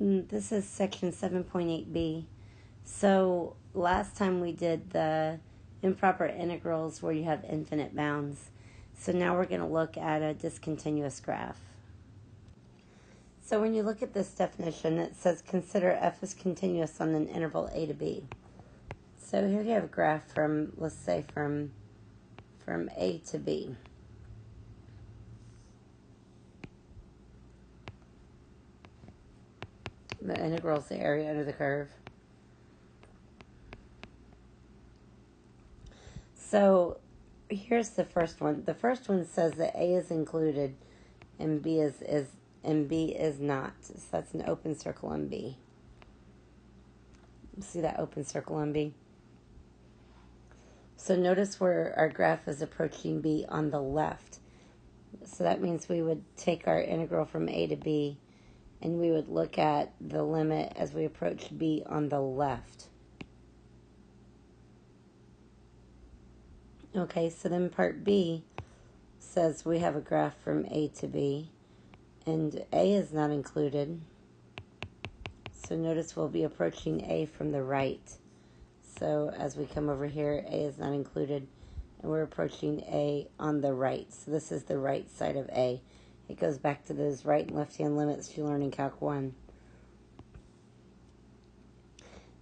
This is section 7.8b. So last time we did the improper integrals where you have infinite bounds. So now we're going to look at a discontinuous graph. So when you look at this definition, it says consider f is continuous on an interval a to b. So here you have a graph from, let's say, from a to b. The integral is the area under the curve. So here's the first one. The first one says that a is included and b is not. So that's an open circle on b. See that open circle on b? So notice where our graph is approaching b on the left. So that means we would take our integral from a to b and we would look at the limit as we approach b on the left. Okay, so then part B says we have a graph from A to B, and A is not included. So notice we'll be approaching A from the right. So as we come over here, A is not included, and we're approaching A on the right. So this is the right side of A. It goes back to those right and left-hand limits you learn in Calc 1.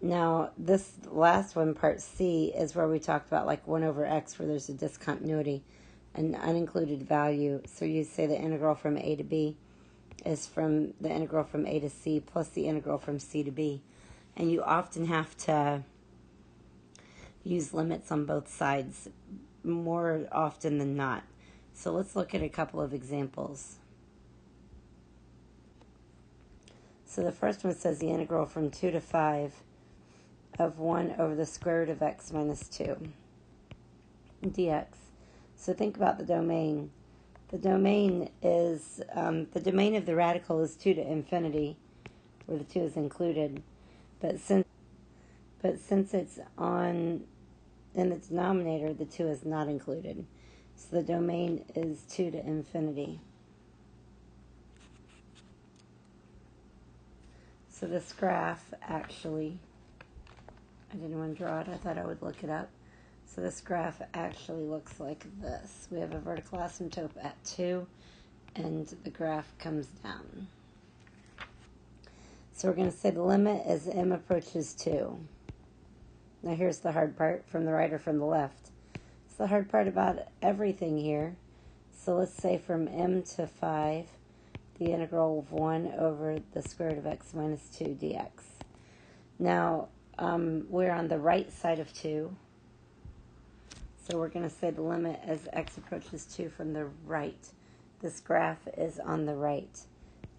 Now, this last one, part C, is where we talked about like 1 over x, where there's a discontinuity, an unincluded value. So you say the integral from a to b is from the integral from a to c plus the integral from c to b. And you often have to use limits on both sides more often than not. So let's look at a couple of examples. So the first one says the integral from 2 to 5 of 1 over the square root of x minus 2 dx. So think about the domain. The domain is, the domain of the radical is 2 to infinity, where the 2 is included. But since it's on, in the denominator, the 2 is not included. So the domain is 2 to infinity. So this graph actually, I didn't want to draw it. I thought I would look it up. So this graph actually looks like this. We have a vertical asymptote at 2, and the graph comes down. So we're going to say the limit as m approaches 2. Now here's the hard part, from the right or from the left. It's the hard part about everything here. So let's say from m to 5, the integral of 1 over the square root of x minus 2 dx. Now, we're on the right side of 2. So we're going to say the limit as x approaches 2 from the right. This graph is on the right.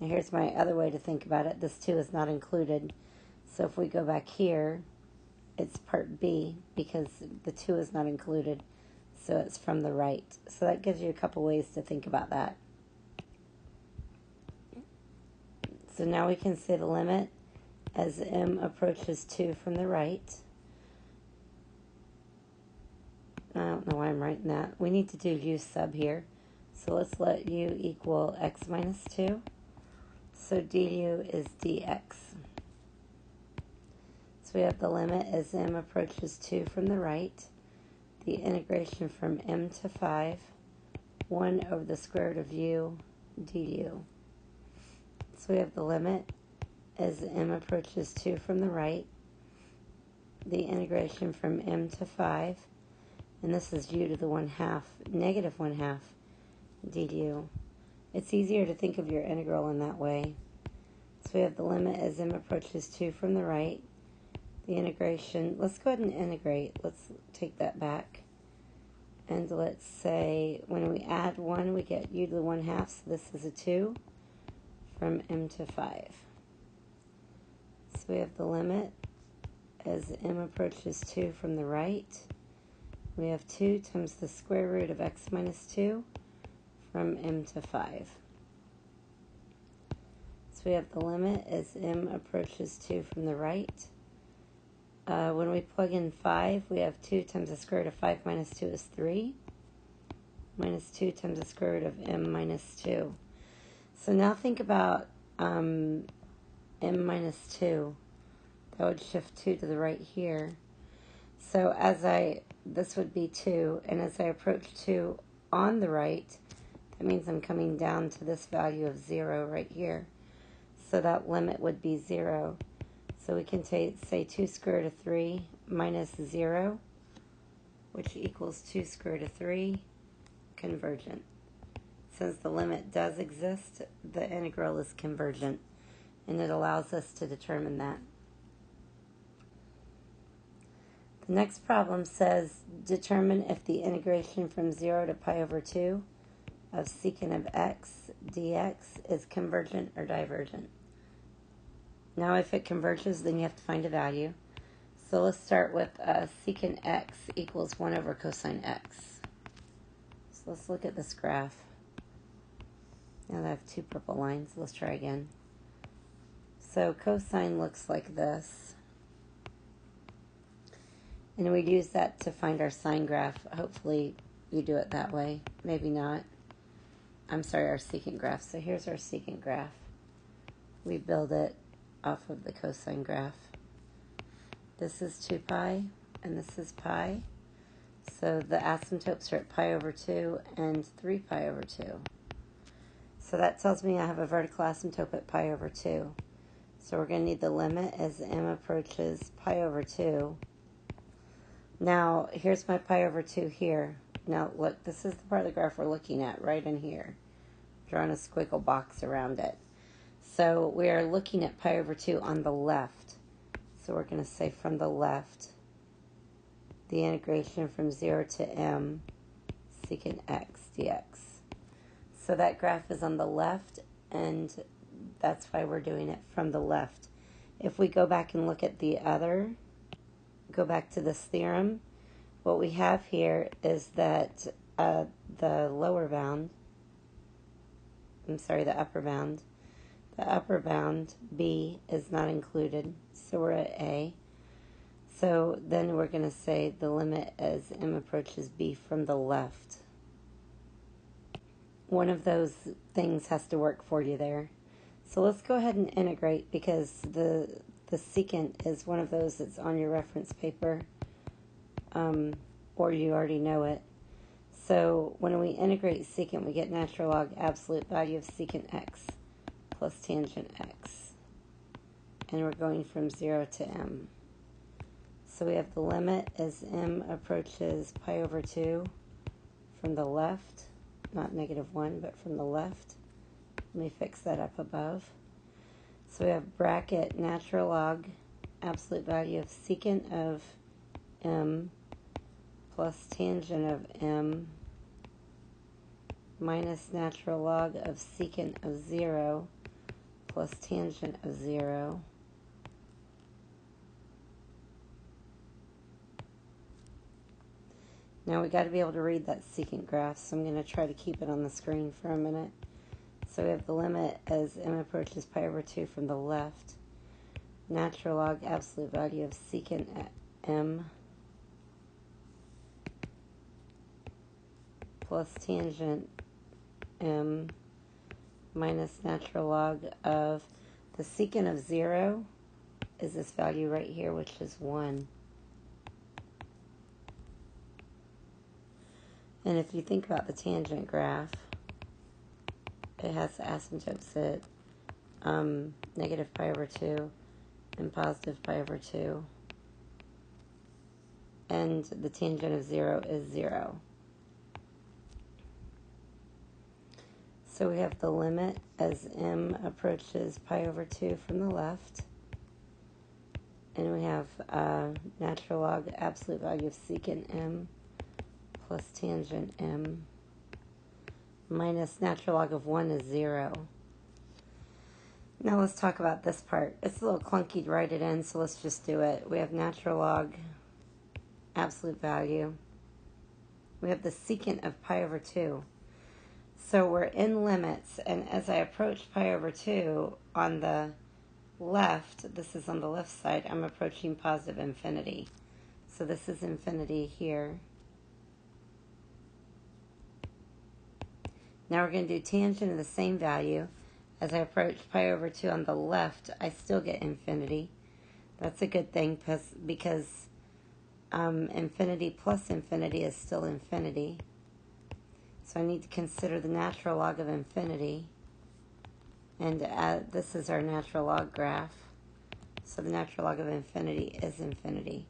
Now here's my other way to think about it. This 2 is not included. So if we go back here, it's part B because the 2 is not included. So it's from the right. So that gives you a couple ways to think about that. So now we can say the limit as m approaches 2 from the right. I don't know why I'm writing that. We need to do u sub here. So let's let u equal x minus 2. So du is dx. So we have the limit as m approaches 2 from the right. The integration from m to 5. 1 over the square root of u du. So we have the limit as m approaches 2 from the right, the integration from m to 5, and this is u to the 1/2, negative 1/2 du. It's easier to think of your integral in that way. So we have the limit as m approaches 2 from the right, the integration, let's go ahead and integrate, let's take that back, and let's say when we add 1, we get u to the 1/2, so this is a 2 from m to 5. So we have the limit as m approaches 2 from the right. We have 2 times the square root of x minus 2 from m to 5. So we have the limit as m approaches 2 from the right. When we plug in 5, we have 2 times the square root of 5 minus 2 is 3. Minus 2 times the square root of m minus 2. So now think about m minus 2. That would shift 2 to the right here. So this would be 2, and as I approach 2 on the right, that means I'm coming down to this value of 0 right here. So that limit would be 0. So we can say 2 square root of 3 minus 0, which equals 2 square root of 3, convergent. Since the limit does exist, the integral is convergent, and it allows us to determine that. The next problem says, determine if the integration from 0 to pi over 2 of secant of x dx is convergent or divergent. Now if it converges, then you have to find a value. So let's start with secant x equals 1 over cosine x. So let's look at this graph. Now I have 2 purple lines. Let's try again. So cosine looks like this. And we'd use that to find our sine graph. Hopefully you do it that way. Maybe not. I'm sorry, our secant graph. So here's our secant graph. We build it off of the cosine graph. This is 2 pi, and this is pi. So the asymptotes are at pi over 2 and 3 pi over 2. So that tells me I have a vertical asymptote at pi over 2. So we're going to need the limit as m approaches pi over 2. Now, here's my pi over 2 here. Now, look, this is the part of the graph we're looking at, right in here. Drawing a squiggle box around it. So we are looking at pi over 2 on the left. So we're going to say from the left, the integration from 0 to m secant x dx. So that graph is on the left, and that's why we're doing it from the left. If we go back and look at the other, go back to this theorem, what we have here is that the upper bound, b, is not included, so we're at a. So then we're going to say the limit as m approaches b from the left. One of those things has to work for you there. So let's go ahead and integrate, because the secant is one of those that's on your reference paper, or you already know it. So when we integrate secant, we get natural log absolute value of secant x plus tangent x. And we're going from 0 to m. So we have the limit as m approaches pi over 2 from the left, not -1, but from the left. Let me fix that up above. So we have bracket natural log absolute value of secant of m plus tangent of m minus natural log of secant of 0 plus tangent of 0 . Now we got to be able to read that secant graph, so I'm going to try to keep it on the screen for a minute. So we have the limit as m approaches pi over 2 from the left, natural log absolute value of secant m plus tangent m minus natural log of the secant of 0 is this value right here, which is 1. And if you think about the tangent graph, it has the asymptotes at negative pi over 2 and positive pi over 2. And the tangent of 0 is 0. So we have the limit as m approaches pi over 2 from the left. And we have natural log absolute value of secant m plus tangent m minus natural log of 1 is 0. Now let's talk about this part. It's a little clunky to write it in, so let's just do it. We have natural log absolute value. We have the secant of pi over 2. So we're in limits, and as I approach pi over 2 on the left, this is on the left side, I'm approaching positive infinity. So this is infinity here. Now we're going to do tangent of the same value As I approach pi over 2 on the left, I still get infinity. That's a good thing because infinity plus infinity is still infinity. So I need to consider the natural log of infinity. And this is our natural log graph. So the natural log of infinity is infinity,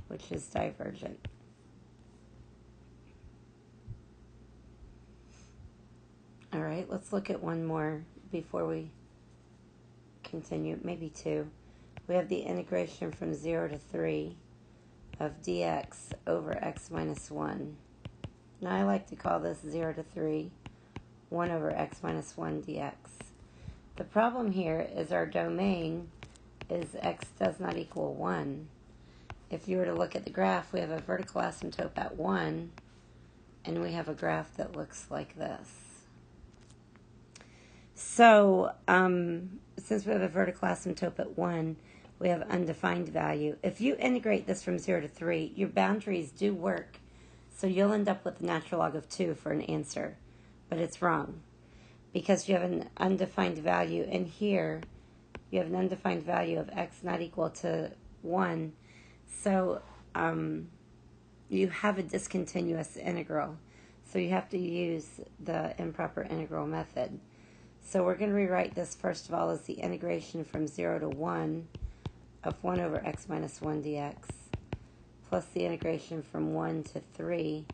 which is divergent. All right, let's look at one more before we continue, maybe two. We have the integration from 0 to 3 of dx over x minus 1. Now I like to call this 0 to 3, 1 over x minus 1 dx. The problem here is our domain is x does not equal 1. If you were to look at the graph, we have a vertical asymptote at 1, and we have a graph that looks like this. So, since we have a vertical asymptote at 1, we have undefined value. If you integrate this from 0 to 3, your boundaries do work. So you'll end up with the natural log of 2 for an answer. But it's wrong. Because you have an undefined value. And here, you have an undefined value of x not equal to 1. So, you have a discontinuous integral. So you have to use the improper integral method. So we're going to rewrite this, first of all, as the integration from 0 to 1 of 1 over x minus 1 dx, plus the integration from 1 to 3,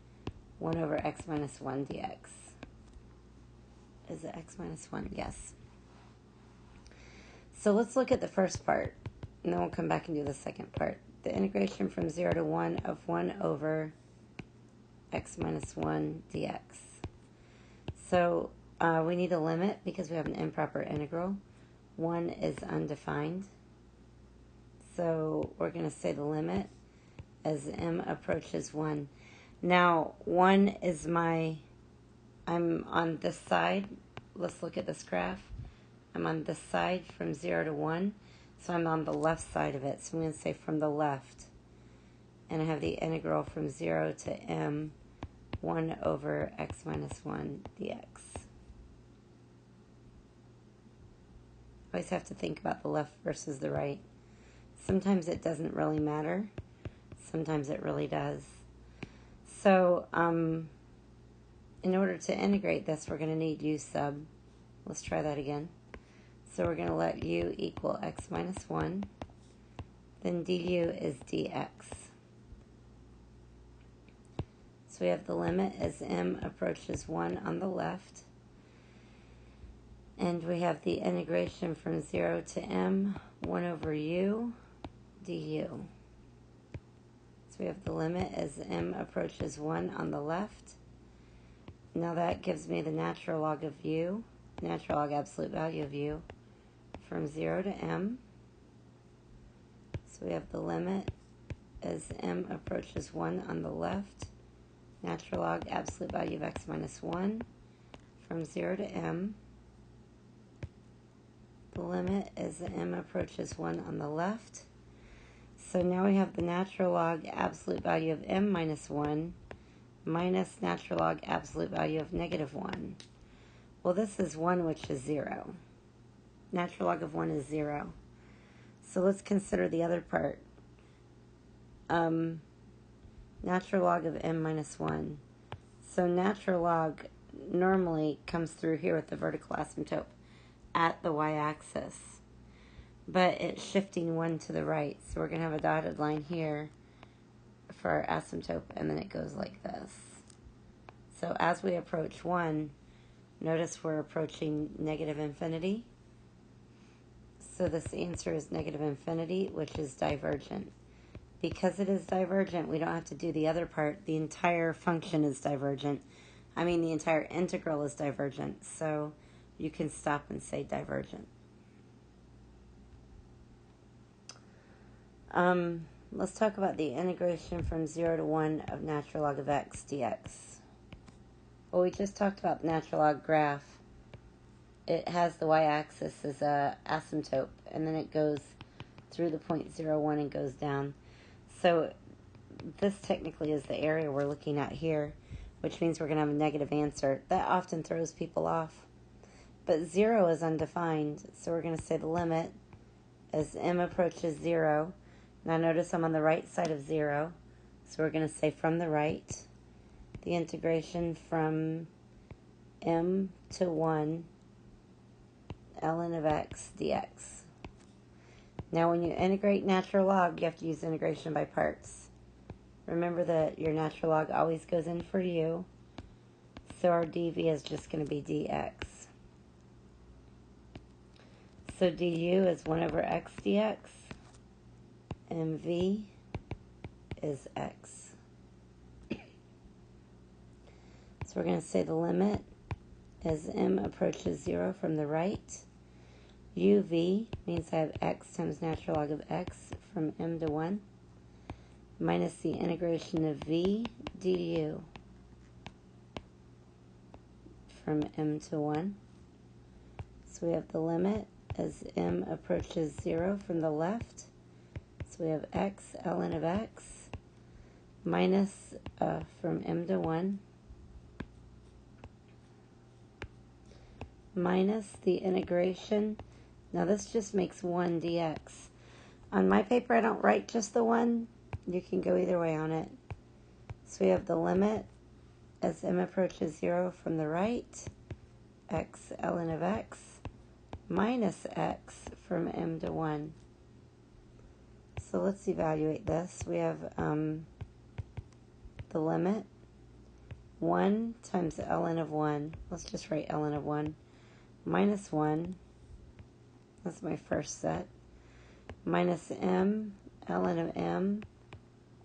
1 over x minus 1 dx. Is it x minus 1? Yes. So let's look at the first part, and then we'll come back and do the second part. The integration from 0 to 1 of 1 over x minus 1 dx. So we need a limit because we have an improper integral. 1 is undefined. So we're going to say the limit as m approaches 1. Now, 1 is I'm on this side. Let's look at this graph. I'm on this side from 0 to 1. So I'm on the left side of it. So I'm going to say from the left. And I have the integral from 0 to m 1 over x minus 1 dx. Always have to think about the left versus the right. Sometimes it doesn't really matter. Sometimes it really does. So, in order to integrate this, we're going to need u sub. Let's try that again. So we're going to let u equal x minus 1. Then du is dx. So we have the limit as m approaches 1 on the left. And we have the integration from 0 to m, 1 over u, du. So we have the limit as m approaches 1 on the left. Now that gives me the natural log of u, natural log absolute value of u, from 0 to m. So we have the limit as m approaches 1 on the left, natural log absolute value of x minus 1, from 0 to m. The limit as m approaches 1 on the left. So now we have the natural log absolute value of m minus 1 minus natural log absolute value of negative 1. Well, this is 1, which is 0. Natural log of 1 is 0. So let's consider the other part. Natural log of m minus 1. So natural log normally comes through here with the vertical asymptote at the y-axis, but it's shifting 1 to the right. So we're going to have a dotted line here for our asymptote, and then it goes like this. So as we approach 1, notice we're approaching negative infinity. So this answer is negative infinity, which is divergent. Because it is divergent, we don't have to do the other part. The entire function is divergent. The entire integral is divergent. So you can stop and say divergent. Let's talk about the integration from 0 to 1 of natural log of x dx. Well, we just talked about the natural log graph. It has the y-axis as a asymptote, and then it goes through the point 0, 1 and goes down. So this technically is the area we're looking at here, which means we're going to have a negative answer. That often throws people off but 0 is undefined. So we're going to say the limit as m approaches 0. Now notice I'm on the right side of 0. So we're going to say from the right, the integration from m to 1 ln of x dx. Now when you integrate natural log, you have to use integration by parts. Remember that your natural log always goes in for u, so our dv is just going to be dx. So du is 1 over x dx, mv is x. So we're going to say the limit as m approaches 0 from the right. uv means I have x times natural log of x from m to 1 minus the integration of v du from m to 1. So we have the limit as m approaches 0 from the left. So we have x ln of x minus from m to 1 minus the integration. Now this just makes 1 dx. On my paper I don't write just the 1. You can go either way on it. So we have the limit as m approaches 0 from the right, x ln of x minus x from m to 1. So let's evaluate this. We have the limit 1 times ln of 1. Let's just write ln of 1 minus 1. That's my first set. Minus m ln of m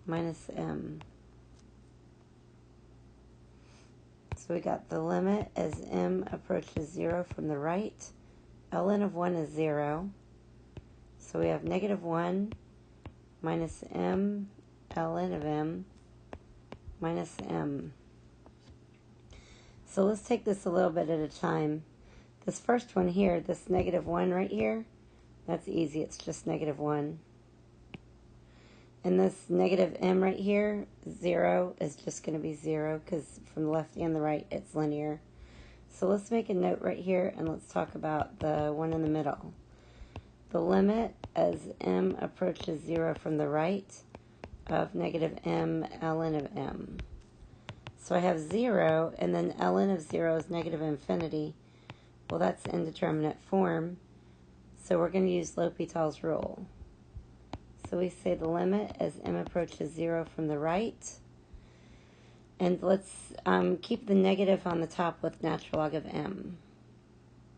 minus m. So we got the limit as m approaches 0 from the right. ln of 1 is 0. So we have negative 1 minus m ln of m minus m. So let's take this a little bit at a time. This first one here, this negative 1 right here, that's easy. It's just negative 1. And this negative m right here, 0, is just going to be 0 because from the left and the right, it's linear. So let's make a note right here and let's talk about the one in the middle. The limit as m approaches 0 from the right of negative m ln of m. So I have 0, and then ln of 0 is negative infinity. Well, that's indeterminate form, so we're going to use L'Hopital's rule. So we say the limit as m approaches 0 from the right. And let's keep the negative on the top with natural log of m.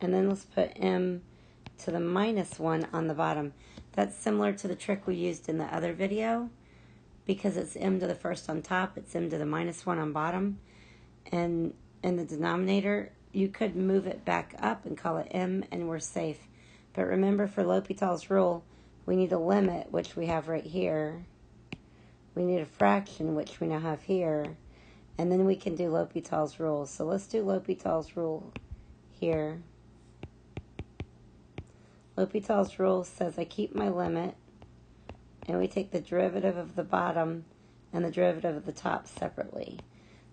And then let's put m to the minus 1 on the bottom. That's similar to the trick we used in the other video. Because it's m to the first on top, it's m to the minus 1 on bottom. And in the denominator, you could move it back up and call it m, and we're safe. But remember, for L'Hopital's rule, we need a limit, which we have right here. We need a fraction, which we now have here. And then we can do L'Hopital's rule. So let's do L'Hopital's rule here. L'Hopital's rule says I keep my limit, and we take the derivative of the bottom and the derivative of the top separately.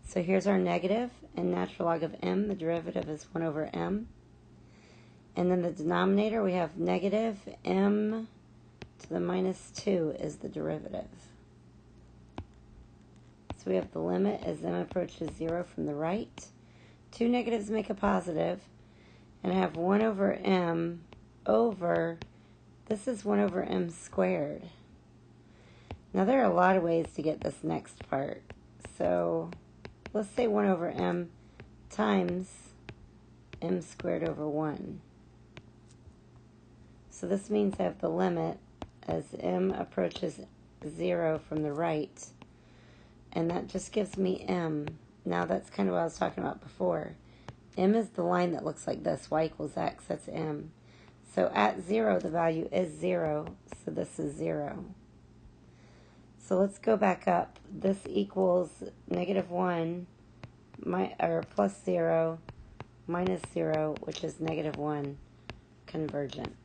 So here's our negative, and natural log of m, the derivative is 1 over m. And then the denominator, we have negative m to the minus 2 is the derivative. So we have the limit as m approaches 0 from the right. 2 negatives make a positive, and I have 1 over m over, this is 1 over m squared. Now there are a lot of ways to get this next part. So let's say 1 over m times m squared over 1. So this means I have the limit as m approaches 0 from the right. And that just gives me m. Now that's kind of what I was talking about before. M is the line that looks like this, y equals x, that's m. So at 0, the value is 0, so this is 0. So let's go back up. This equals negative 1 or plus 0 minus 0, which is negative 1, convergent.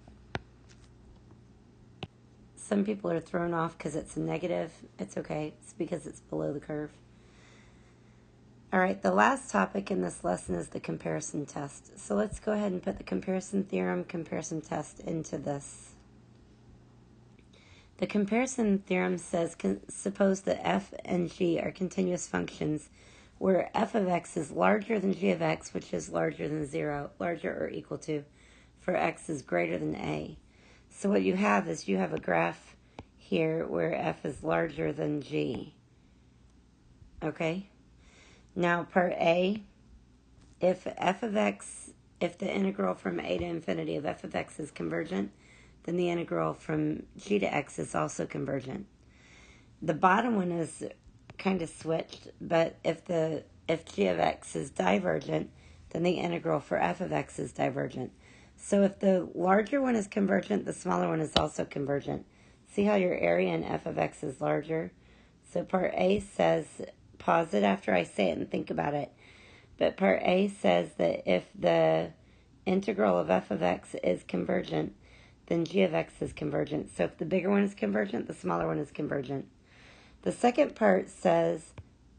Some people are thrown off because it's a negative. It's okay. It's because it's below the curve. All right, the last topic in this lesson is the comparison test. So let's go ahead and put the comparison theorem, comparison test into this. The comparison theorem says, suppose that f and g are continuous functions where f of x is larger than g of x, which is larger than 0, larger or equal to, for x is greater than a. So what you have is you have a graph here where f is larger than g. Okay? Now, part A, if the integral from a to infinity of f of x is convergent, then the integral from g to x is also convergent. The bottom one is kind of switched, but if g of x is divergent, then the integral for f of x is divergent. So if the larger one is convergent, the smaller one is also convergent. See how your area in f of x is larger? So part A says, pause it after I say it and think about it. But part A says that if the integral of f of x is convergent, then g of x is convergent. So if the bigger one is convergent, the smaller one is convergent. The second part says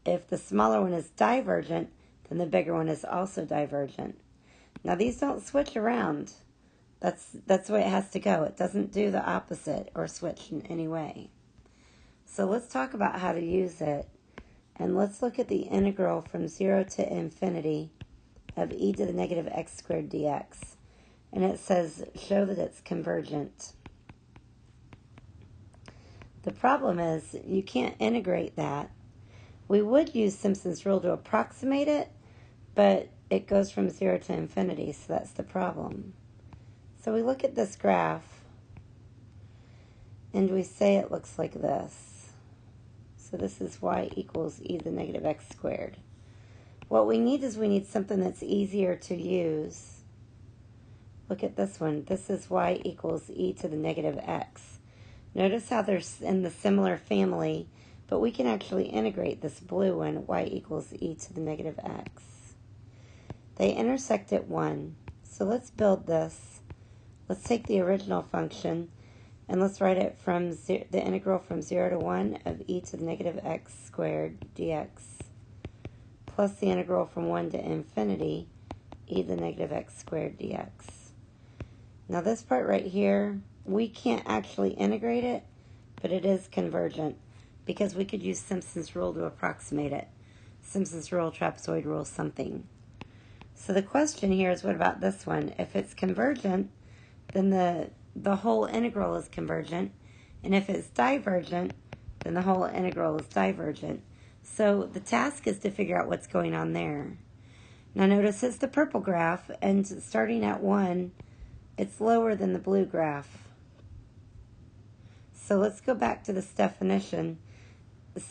if the smaller one is divergent, then the bigger one is also divergent. Now these don't switch around. That's the way it has to go. It doesn't do the opposite or switch in any way. So let's talk about how to use it. And let's look at the integral from 0 to infinity of e to the negative x squared dx. And it says, show that it's convergent. The problem is, you can't integrate that. We would use Simpson's rule to approximate it, but it goes from 0 to infinity, so that's the problem. So we look at this graph, and we say it looks like this. So this is y equals e to the negative x squared. What we need is something that's easier to use. Look at this one. This is y equals e to the negative x. Notice how they're in the similar family, but we can actually integrate this blue one, y equals e to the negative x. They intersect at 1. So let's build this. Let's take the original function, and let's write it from the integral from 0 to 1 of e to the negative x squared dx, plus the integral from 1 to infinity, e to the negative x squared dx. Now this part right here, we can't actually integrate it, but it is convergent because we could use Simpson's rule to approximate it. Simpson's rule, trapezoid rule, something. So the question here is, what about this one? If it's convergent, then the whole integral is convergent. And if it's divergent, then the whole integral is divergent. So the task is to figure out what's going on there. Now notice it's the purple graph, and starting at 1, it's lower than the blue graph. So let's go back to this definition.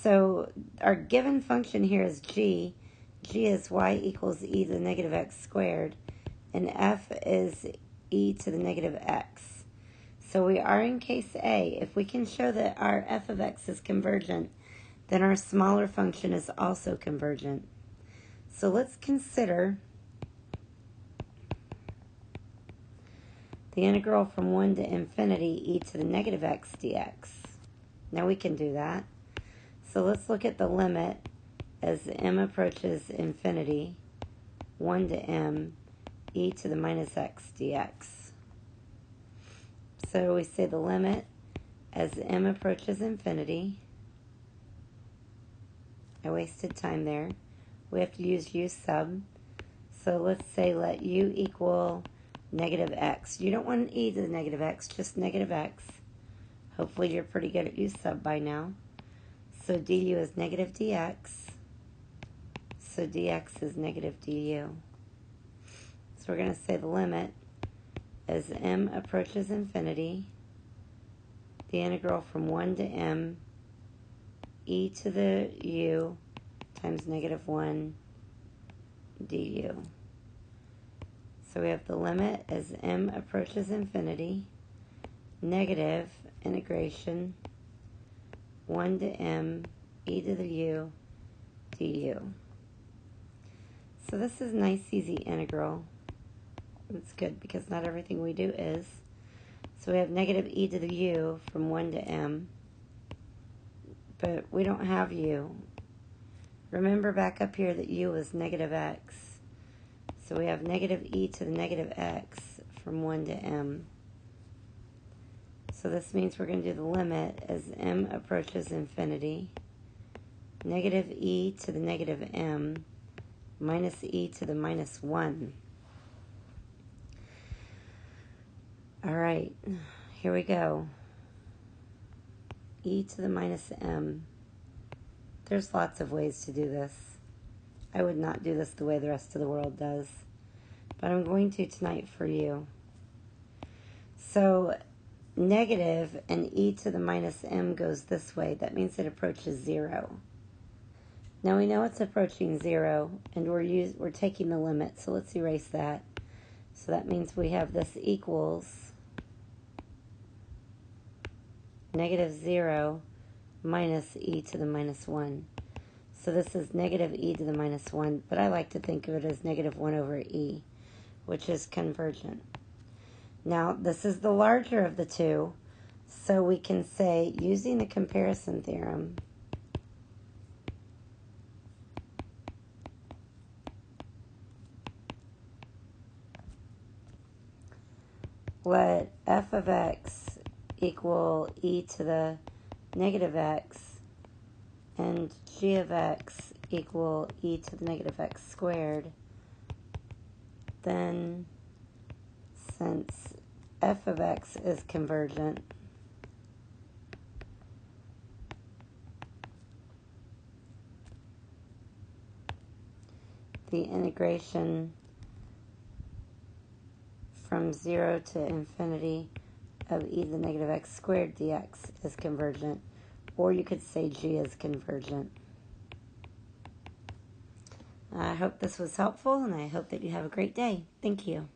So our given function here is g. G is y equals e to the negative x squared. And f is e to the negative x. So we are in case A. If we can show that our f of x is convergent, then our smaller function is also convergent. So let's consider the integral from 1 to infinity e to the negative x dx. Now we can do that. So let's look at the limit as m approaches infinity, 1 to m, e to the minus x dx. So we say the limit as m approaches infinity. I wasted time there. We have to use u sub. So let's say let u equal negative x. You don't want an e to the negative x, just negative x. Hopefully you're pretty good at u sub by now. So du is negative dx. So dx is negative du. So we're going to say the limit as m approaches infinity, the integral from 1 to m, e to the u times negative 1 du. So we have the limit as m approaches infinity, negative integration 1 to m, e to the u, du. So this is a nice, easy integral. It's good because not everything we do is. So we have negative e to the u from 1 to m, but we don't have u. Remember back up here that u is negative x. So we have negative e to the negative x from 1 to m. So this means we're going to do the limit as m approaches infinity. Negative e to the negative m minus e to the minus 1. All right, here we go. E to the minus m. There's lots of ways to do this. I would not do this the way the rest of the world does, but I'm going to tonight for you. So negative and e to the minus m goes this way. That means it approaches 0. Now we know it's approaching 0, and we're taking the limit, so let's erase that. So that means we have this equals negative 0 minus e to the minus 1. So this is negative e to the minus 1, but I like to think of it as negative 1 over e, which is convergent. Now, this is the larger of the two, so we can say, using the comparison theorem, let f of x equal e to the negative x and g of x equal e to the negative x squared, then since f of x is convergent, the integration from 0 to infinity of e to the negative x squared dx is convergent, or you could say g is convergent. I hope this was helpful, and I hope that you have a great day. Thank you.